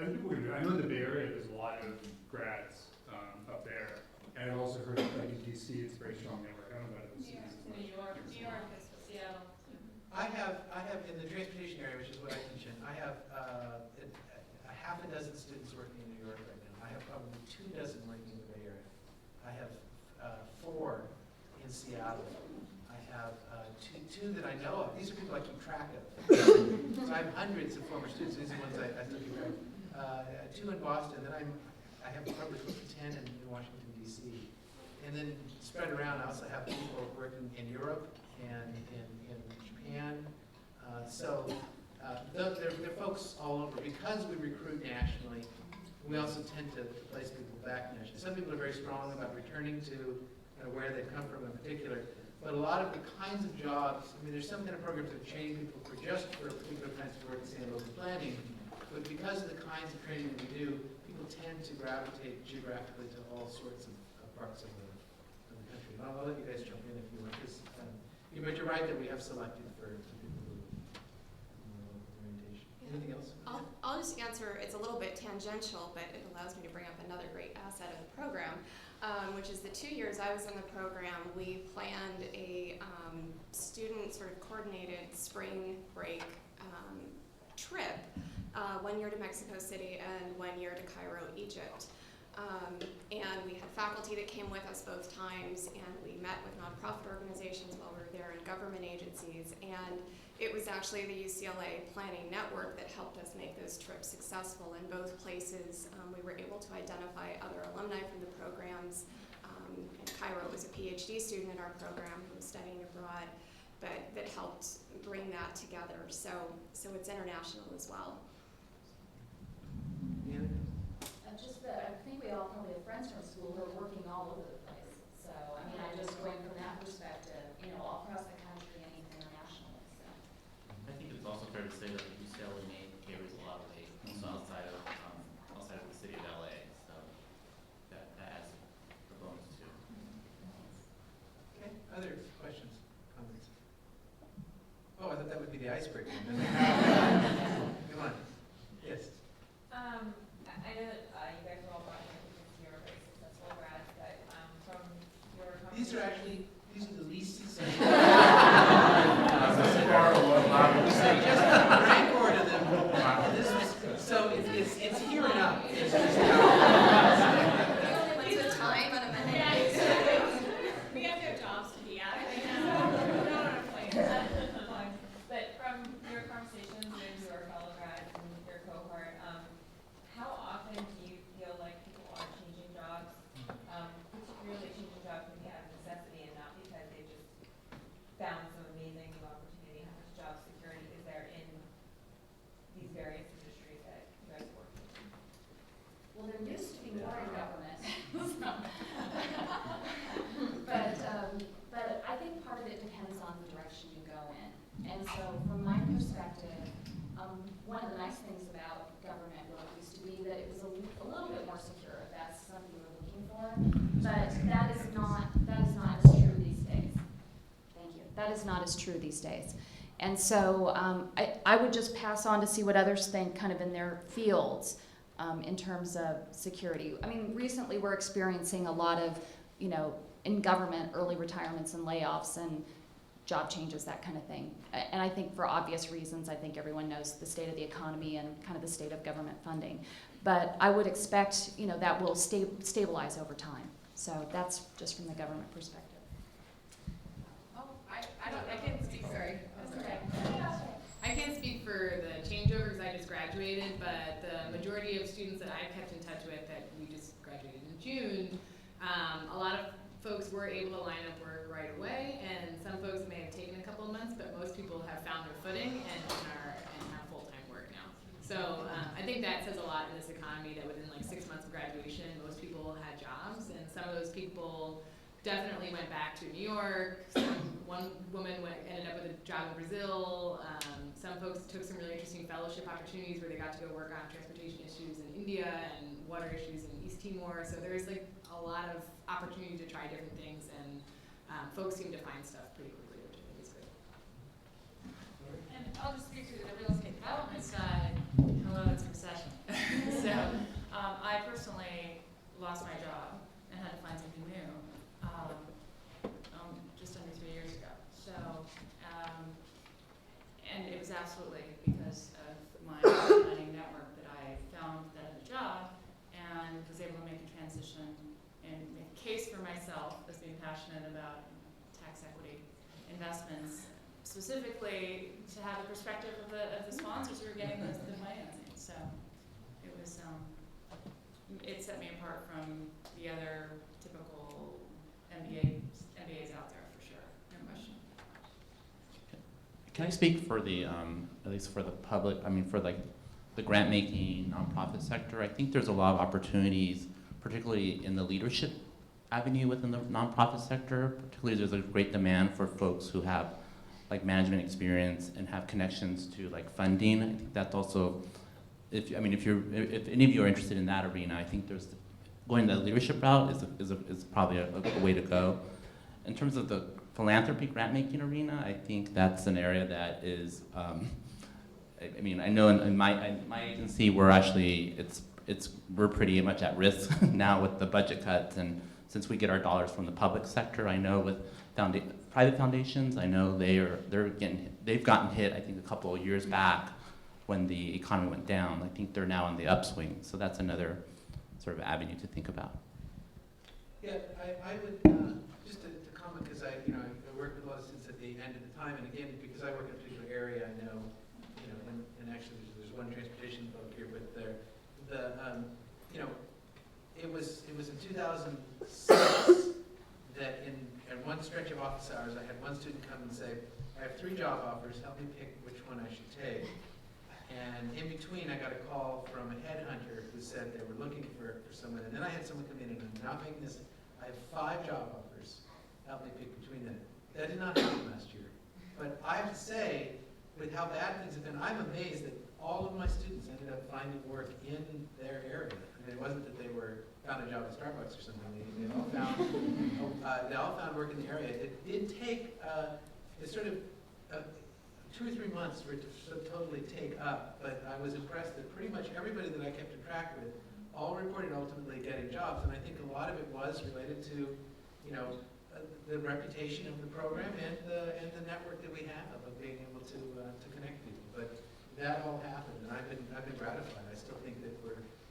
Speaker 4: I think people can do. I know in the Bay Area there's a lot of grads up there, and I've also heard like in DC it's a very strong network. I don't know about other cities.
Speaker 8: New York, Seattle.
Speaker 1: I have in the transportation area, which is what I teach in, I have a half a dozen students working in New York right now. I have probably 24 working in the Bay Area. I have 4 in Seattle. I have two that I know of. These are people I keep track of. So I have hundreds of former students. These are the ones I still keep track of. 2 in Boston. Then I have probably close to 10 in Washington, D.C. And then spread around, I also have people working in Europe and in Japan. There are folks all over. Because we recruit nationally, we also tend to place people back nationally. Some people are very strong about returning to where they've come from in particular. But a lot of the kinds of jobs, I mean, there's some kind of programs that are training people for just for a particular kinds of work, say in local planning, but because of the kinds of training that we do, people tend to gravitate geographically to all sorts of parts of the country. And I'll let you guys jump in if you want, because, but you're right that we have selected for people who orientation. Anything else?
Speaker 6: I'll just answer, it's a little bit tangential, but it allows me to bring up another great asset of the program, which is the 2 years I was in the program, we planned a student sort of coordinated spring break trip, 1 year to Mexico City and 1 year to Cairo, Egypt. And we had faculty that came with us both times, and we met with nonprofit organizations while we were there and government agencies. And it was actually the UCLA Planning Network that helped us make those trips successful. In both places, we were able to identify other alumni from the programs. In Cairo, it was a PhD student in our program who was studying abroad, but that helped bring that together. So it's international as well.
Speaker 1: Yeah.
Speaker 7: Just that, I think we all probably have friends from school who are working all over the place. So, I mean, I just going from that perspective, all across the country and even internationally, so.
Speaker 3: I think it's also fair to say that UCLA carries a lot of weight also outside of the city of LA, so that adds a bonus too.
Speaker 1: Okay, other questions, comments? Oh, I thought that would be the icebreaker. Come on, yes.
Speaker 8: I know that you guys are all brought here because you're very successful grads, but from your
Speaker 1: These are
Speaker 8: conversation-
Speaker 1: the least successful. Just rank order them. This was, so it's here and up. It's just
Speaker 6: We only went to time on a Monday.
Speaker 8: Yeah, exactly. We have no jobs to be at right now. We're not on a plane. But from your conversations with your fellow grads and your cohort, how often do you feel like people are changing jobs? Particularly changing jobs maybe out of necessity and not because they just found some amazing new opportunity. How much job security is there in these various industries that you guys work in?
Speaker 7: Well, there used to be more in government. But I think part of it depends on the direction you go in. And so from my perspective, one of the nice things about government work used to be that it was a little bit more secure, if that's something you were looking for. But that is not as true these days. Thank you. That is not as true these days. And so I would just pass on to see what others think kind of in their fields in terms of security. I mean, recently we're experiencing a lot of, in government, early retirements and layoffs and job changes, that kind of thing. And I think for obvious reasons, I think everyone knows the state of the economy and kind of the state of government funding. But I would expect, that will stabilize over time. So that's just from the government perspective.
Speaker 5: I can't speak, sorry. I can't speak for the changeover because I just graduated, but the majority of students that I've kept in touch with that we just graduated in June, a lot of folks were able to line up work right away, and some folks may have taken a couple of months, but most people have found their footing and have full-time work now. So I think that says a lot in this economy that within like 6 months of graduation, most people had jobs, and some of those people definitely went back to New York. One woman ended up with a job in Brazil. Some folks took some really interesting fellowship opportunities where they got to go work on transportation issues in India and water issues in East Timor. So there's like a lot of opportunity to try different things, and folks seem to find stuff pretty quickly, which I think is good.
Speaker 2: And I'll just speak to the real estate development side. Hello, it's recession. So I personally lost my job and had to find something new just under 3 years ago. So, and it was absolutely because of my planning network that I found that other job and was able to make a transition and make a case for myself as being passionate about tax equity investments, specifically to have the perspective of the sponsors who are getting the financing. So it was, it set me apart from the other typical MBAs out there for sure, no question.
Speaker 3: Can I speak for the, at least for the public, for like the grant making nonprofit sector? I think there's a lot of opportunities, particularly in the leadership avenue within the nonprofit sector. Particularly, there's a great demand for folks who have like management experience and have connections to like funding. I think that's also, if any of you are interested in that arena, I think there's going the leadership route is probably a way to go. In terms of the philanthropy grant making arena, I think that's an area that is. I know in my agency we're actually we're pretty much at risk now with the budget cuts, and since we get our dollars from the public sector, I know with private foundations, I know they've gotten hit. I think a couple of years back when the economy went down. I think they're now on the upswing, so that's another sort of avenue to think about.
Speaker 1: Yeah, I would just to comment, because I work with a lot of students at the end of the time, and again because I work in a particular area, I know and actually there's one transportation folk here, but it was in 2006 that in one stretch of office hours I had one student come and say, I have 3 job offers, help me pick which one I should take. And in between, I got a call from a headhunter who said they were looking for someone. And then I had someone come in, and I'm not making this, I have 5 job offers, help me pick between them. That did not happen last year. But I have to say, with how bad things have been, I'm amazed that all of my students ended up finding work in their area. I mean, it wasn't that they found a job at Starbucks or something. They all found work in the area. It did take it's sort of 2 or 3 months for it to sort of totally take up, but I was impressed that pretty much everybody that I kept in track with all reported ultimately getting jobs, and I think a lot of it was related to, the reputation of the program and the network that we have of being able to connect people. But that all happened, and I've been gratified. I still think that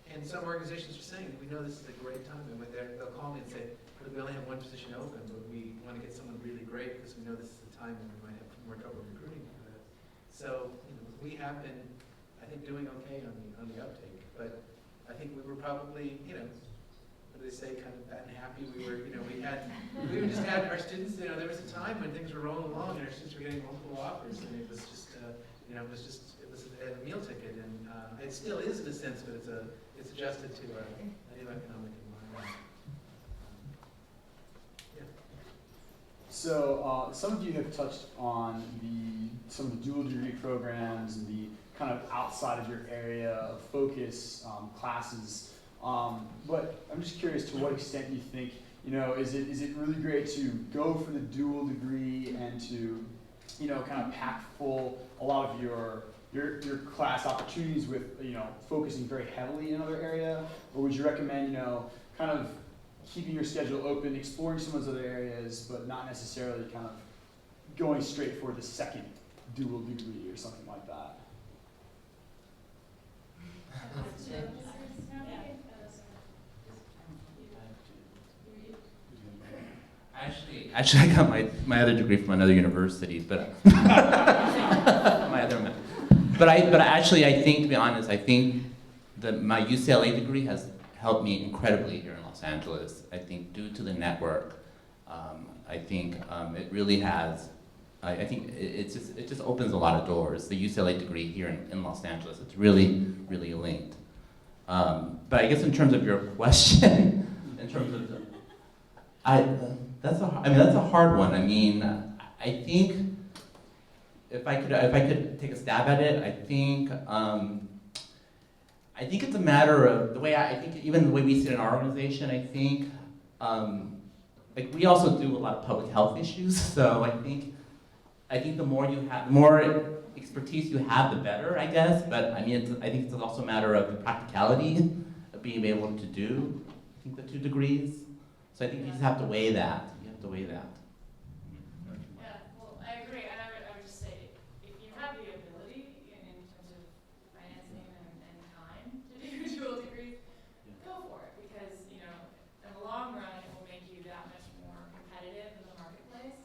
Speaker 1: and some organizations are saying, we know this is a great time, and they'll call me and say, we only have 1 position open, but we want to get someone really great because we know this is the time when we might have more trouble recruiting for that. So, we have been, I think, doing okay on the uptake, but I think we were probably, what do they say, kind of fat and happy. We just had our students, there was a time when things were rolling along and our students were getting multiple offers, and it was just, it was a meal ticket, and it still is in a sense, but it's adjusted to a new economic environment.
Speaker 9: So some of you have touched on some of the dual degree programs and the kind of outside of your area of focus classes. But I'm just curious to what extent you think, is it really great to go for the dual degree and to, kind of pack full a lot of your class opportunities with, focusing very heavily in another area? Or would you recommend, kind of keeping your schedule open, exploring some of those other areas, but not necessarily kind of going straight for the second dual degree or something like that?
Speaker 3: Actually, I got my other degree from another university, but my other. But actually, I think, to be honest, I think that my UCLA degree has helped me incredibly here in Los Angeles. I think due to the network, I think it really has. I think it just opens a lot of doors. The UCLA degree here in Los Angeles, it's really, really linked. But I guess in terms of your question, in terms of that's a hard one. I mean, I think if I could take a stab at it, I think it's a matter of the way I think even the way we see it in our organization. I think like we also do a lot of public health issues, so I think the more you have, the more expertise you have, the better, I guess. But I mean, I think it's also a matter of the practicality of being able to do, I think, the 2 degrees. So I think you just have to weigh that.
Speaker 2: Yeah, well, I agree, and I would just say, if you have the ability in terms of financing and time to do dual degrees, go for it, because, in the long run, it will make you that much more competitive in the marketplace,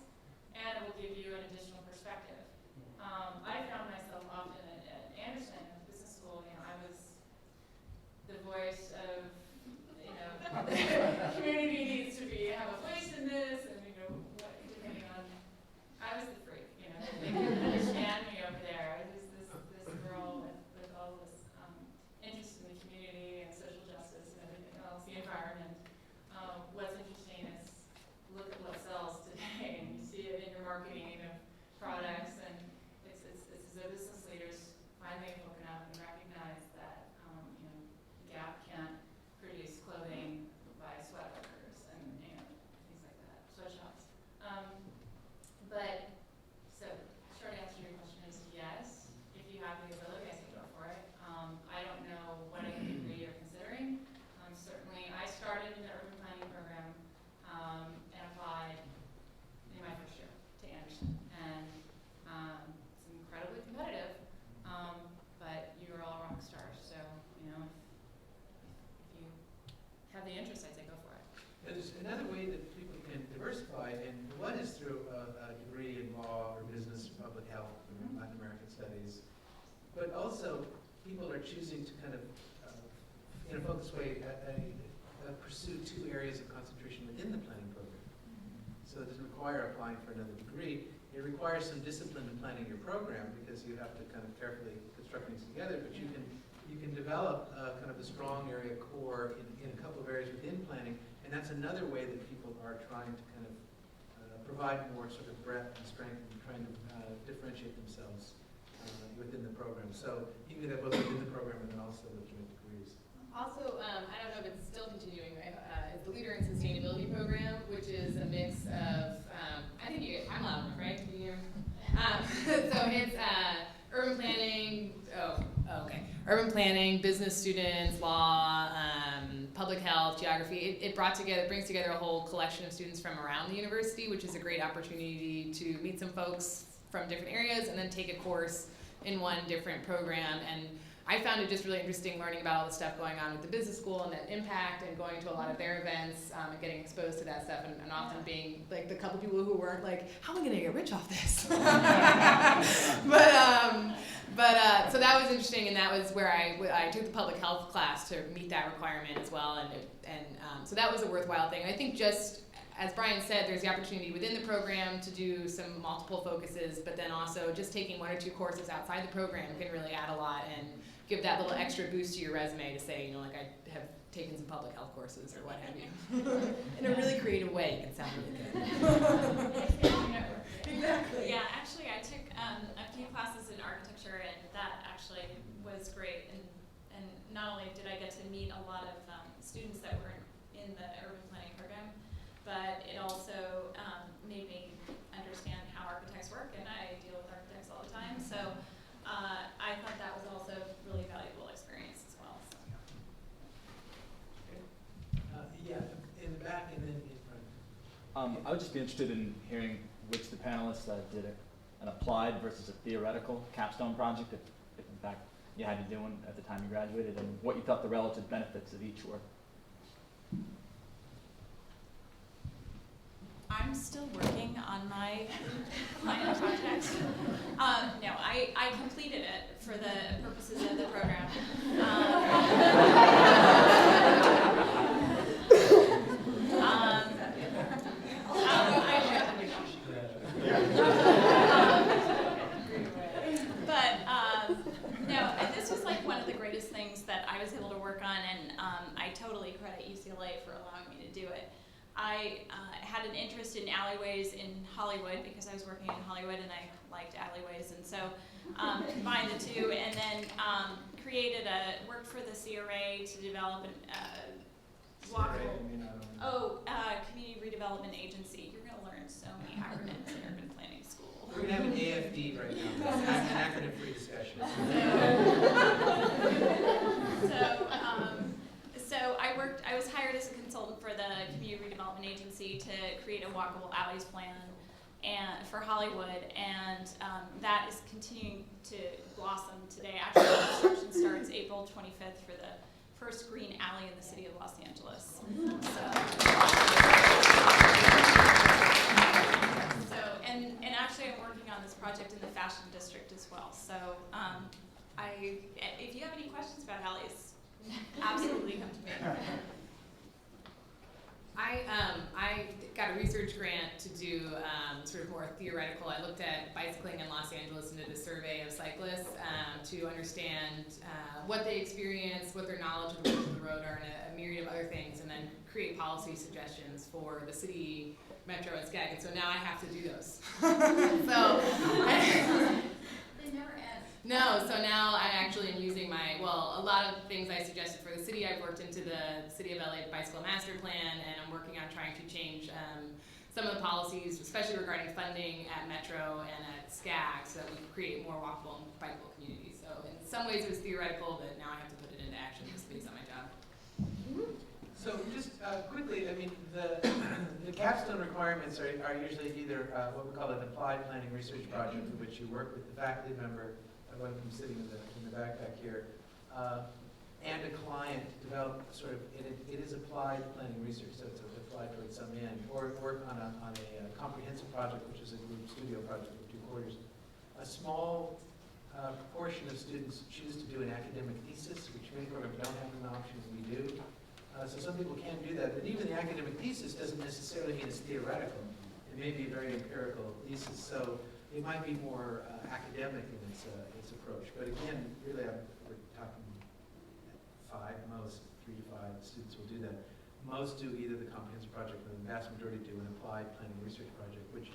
Speaker 2: and it will give you an additional perspective. I found myself often at Anderson, at the business school, I was the voice of, the community needs to have a voice in this, and
Speaker 1: studies. But also, people are choosing to kind of, in a focused way, pursue 2 areas of concentration within the planning program. So it doesn't require applying for another degree. It requires some discipline in planning your program because you have to kind of carefully construct things together, but you can develop kind of a strong area core in a couple of areas within planning, and that's another way that people are trying to kind of provide more sort of breadth and strength and trying to differentiate themselves within the program. So you can do that both within the program and then also looking at degrees.
Speaker 5: Also, I don't know if it's still continuing, right? It's the Leader in Sustainability program, which is a mix of, I think I'm loud enough, right? Can you hear me? So it's urban planning, okay. Urban planning, business students, law, public health, geography. It brings together a whole collection of students from around the university, which is a great opportunity to meet some folks from different areas and then take a course in one different program. And I found it just really interesting learning about all the stuff going on with the business school and that impact, and going to a lot of their events and getting exposed to that stuff, and often being like the couple people who weren't like, how am I going to get rich off this? But so that was interesting, and that was where I took the public health class to meet that requirement as well, and so that was a worthwhile thing. And I think just as Brian said, there's the opportunity within the program to do some multiple focuses, but then also just taking 1 or 2 courses outside the program can really add a lot and give that little extra boost to your resume to say, like I have taken some public health courses or what have you. In a really creative way, it can sound really good. Exactly.
Speaker 2: Yeah, actually I took a few classes in architecture, and that actually was great. And not only did I get to meet a lot of students that were in the urban planning program, but it also made me understand how architects work, and I deal with architects all the time. So I thought that was also a really valuable experience as well. So.
Speaker 1: Yeah, in the back and then in front.
Speaker 10: I would just be interested in hearing which the panelists did an applied versus a theoretical capstone project, if in fact you had to do one at the time you graduated, and what you thought the relative benefits of each were.
Speaker 2: I'm still working on my final project. No, I completed it for the purposes of the program. No, and this was like one of the greatest things that I was able to work on, and I totally credit UCLA for allowing me to do it. I had an interest in alleyways in Hollywood because I was working in Hollywood and I liked alleyways, and so combined the two, and then worked for the CRA to develop a walkable, community redevelopment agency. You're going to learn so many acronyms in urban planning school.
Speaker 1: We're going to have an AFD right now, an acronym-free discussion.
Speaker 2: So I was hired as a consultant for the community redevelopment agency to create a walkable alleys plan for Hollywood, and that is continuing to blossom today. Actually, construction starts April 25th for the first green alley in the city of Los Angeles. And actually I'm working on this project in the fashion district as well. So if you have any questions about alleys, absolutely come to me.
Speaker 5: I got a research grant to do sort of more theoretical. I looked at bicycling in Los Angeles and did a survey of cyclists to understand what they experience, what their knowledge of the rules of the road are, and a myriad of other things, and then create policy suggestions for the city, metro, and SCAG. And so now I have to do those.
Speaker 2: They never end.
Speaker 5: No, so now I actually am using a lot of things I suggested for the city, I've worked into the City of LA Bicycle Master Plan, and I'm working on trying to change some of the policies, especially regarding funding at Metro and at SCAG, so that we can create more walkable and bikeable communities. So in some ways it was theoretical, but now I have to put it into action just based on my job.
Speaker 1: So just quickly, I mean, the capstone requirements are usually either what we call an applied planning research project, in which you work with the faculty member, one from sitting in the backpack here, and a client to develop sort of, it is applied planning research, so it's applied towards some end, or work on a comprehensive project, which is a group studio project for 2 quarters. A small students choose to do an academic thesis, which many programs don't have an option, we do. So some people can do that, but even the academic thesis doesn't necessarily mean it's theoretical. It may be a very empirical thesis, so it might be more academic in its approach. But again, really, we're talking 3 to 5 students will do that. Most do either the comprehensive project, or the vast majority do an applied planning research project, which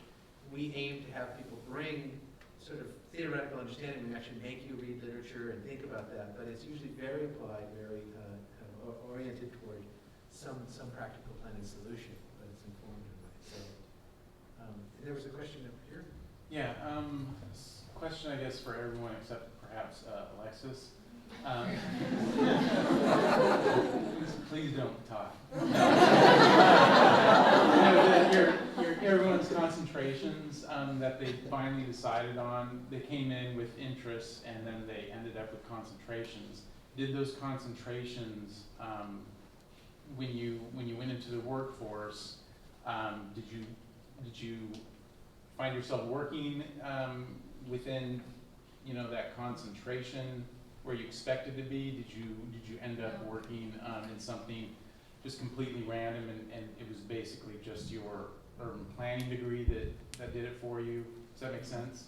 Speaker 1: we aim to have people bring sort of theoretical understanding. We actually make you read literature and think about that, but it's usually very applied, very kind of oriented toward some practical planning solution, but it's informed in a way. So there was a question up here.
Speaker 11: Yeah, question I guess for everyone except perhaps Alexis. Please don't talk. Everyone's concentrations that they finally decided on, they came in with interests and then they ended up with concentrations. Did those concentrations, when you went into the workforce, did you find yourself working within that concentration where you expected to be? Did you end up working in something just completely random and it was basically just your urban planning degree that did it for you? Does that make sense?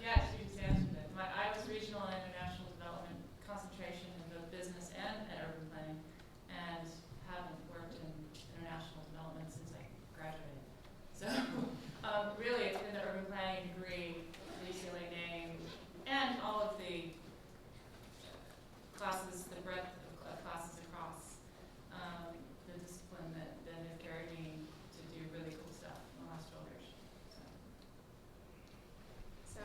Speaker 2: Yes, you just answered it. I was regional and international development concentration in both business and urban planning, and haven't worked in international development since I graduated. So really, it's been the urban planning degree, the UCLA name, and all of the classes, the breadth of classes across the discipline that have carried me to do really cool stuff in the last 12 years.
Speaker 6: So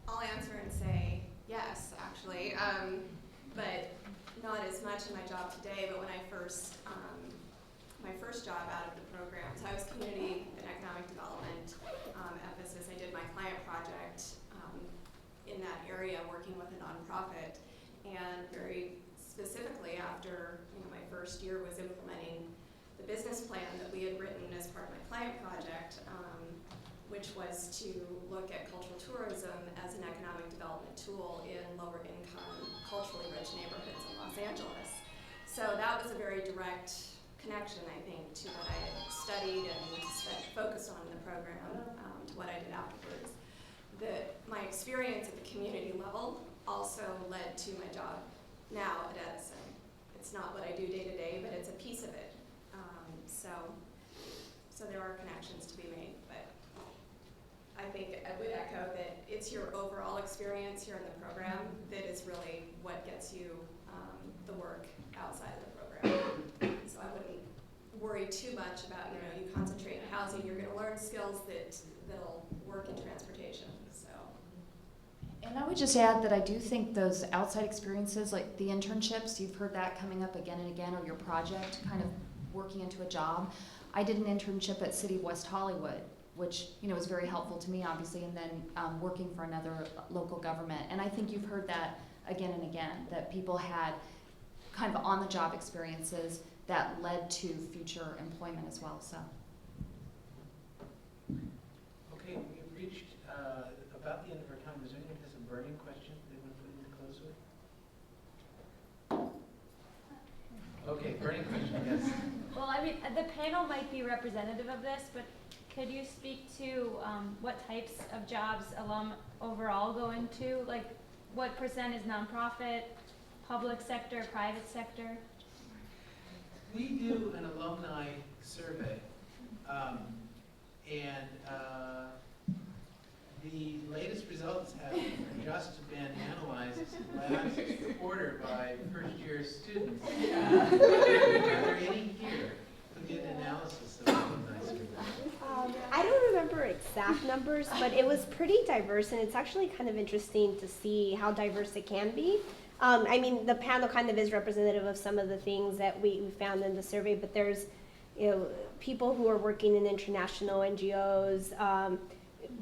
Speaker 6: I'll answer and say yes, actually, but not as much in my job today. But when I first, my first job out of the program, so I was community and economic development emphasis. I did my client project in that area, working with a nonprofit, and very specifically after my first year was implementing the business plan that we had written as part of my client project, which was to look at cultural tourism as an economic development tool in lower income, culturally rich neighborhoods in Los Angeles. So that was a very direct connection, I think, to what I had studied and focused on in the program, to what I did afterwards. My experience at the community level also led to my job now at Edison. It's not what I do day to day, but it's a piece of it. So there are connections to be made, but I think I would echo that it's your overall experience here in the program that is really what gets you the work outside of the program. So I wouldn't worry too much about, you concentrate in housing, you're gonna learn skills that'll work in transportation, so.
Speaker 7: And I would just add that I do think those outside experiences, like the internships, you've heard that coming up again and again, or your project, kind of working into a job. I did an internship at City of West Hollywood, which was very helpful to me, obviously, and then working for another local government. And I think you've heard that again and again, that people had kind of on-the-job experiences that led to future employment as well. So.
Speaker 1: Okay, we've reached about the end of our time. Is there anyone who has a burning question they want to put in to close with? Okay, burning question, yes.
Speaker 12: Well, I mean, the panel might be representative of this, but could you speak to what types of jobs alum overall go into? Like, what % is nonprofit, public sector, private sector?
Speaker 1: We do an alumni survey, and the latest results have just been analyzed last quarter by first-year students. Are there any here who did an analysis of alumni survey?
Speaker 13: I don't remember exact numbers, but it was pretty diverse, and it's actually kind of interesting to see how diverse it can be. I mean, the panel kind of is representative of some of the things that we found in the survey, but there's people who are working in international NGOs,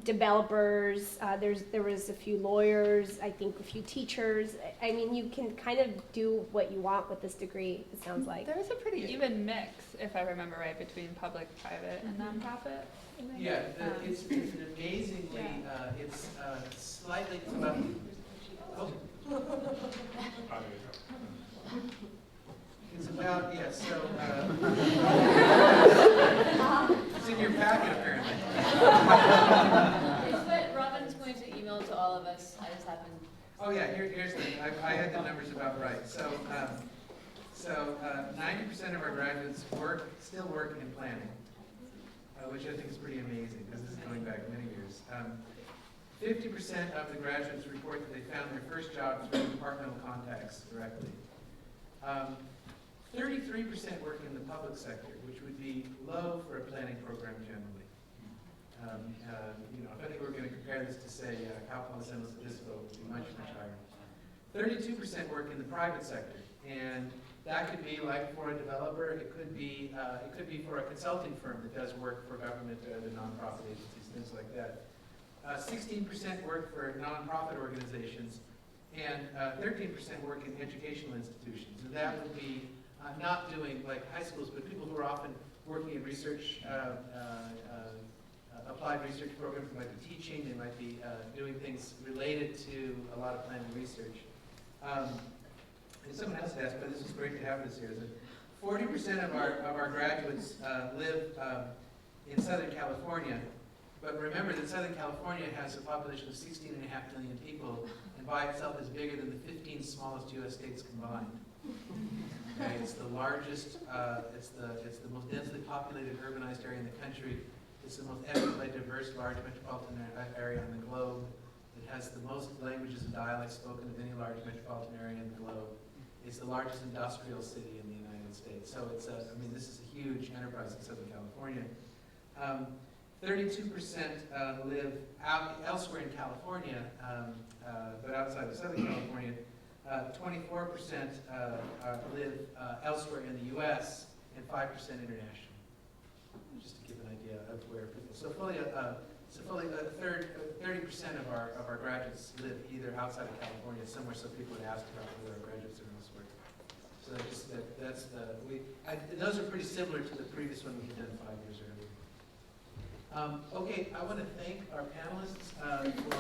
Speaker 13: developers, there was a few lawyers, I think a few teachers. I mean, you can kind of do what you want with this degree, it sounds like.
Speaker 14: There was a pretty even mix, if I remember right, between public, private, and nonprofit.
Speaker 1: Yeah, it's an amazingly, it's slightly, well, Oh. It's about, yeah, so, it's in your packet apparently.
Speaker 8: It's what Robin's going to email to all of us. I just happened.
Speaker 1: Oh yeah, here's the, I had the numbers about right. So 90% of our graduates still work in planning, which I think is pretty amazing because this is going back many years. 50% of the graduates report that they found their first job through departmental contacts directly. 33% work in the public sector, which would be low for a planning program generally. You know, if I think we're going to compare this to, say, Cal Poly San Luis Obispo, it would be much, much higher. 32% work in the private sector, and that could be like for a developer. It could be for a consulting firm that does work for government or the nonprofit agencies, things like that. 16% work for nonprofit organizations, and 13% work in educational institutions. And that would be not doing like high schools, but people who are often working in research, applied research programs. They might be teaching, they might be doing things related to a lot of planning research. And someone else asked, but this is great to have this here, is that 40% of our graduates live in Southern California. But remember that Southern California has a population of 16.5 million people, and by itself is bigger than the 15 smallest U.S. states combined. Okay, it's the largest, it's the most densely populated urbanized area in the country. It's the most ethnically diverse large metropolitan area on the globe. It has the most languages and dialects spoken of any large metropolitan area in the globe. It's the largest industrial city in the United States. So it's I mean, this is a huge enterprise in Southern California. 32% live elsewhere in California, but outside of Southern California. 24% live elsewhere in the U.S. and 5% international. Just to give an idea of where people. So fully a third, 30% of our graduates live either outside of California somewhere. So people had asked about whether our graduates are elsewhere. So that's those are pretty similar to the previous one we had done 5 years earlier. Okay, I want to thank our panelists for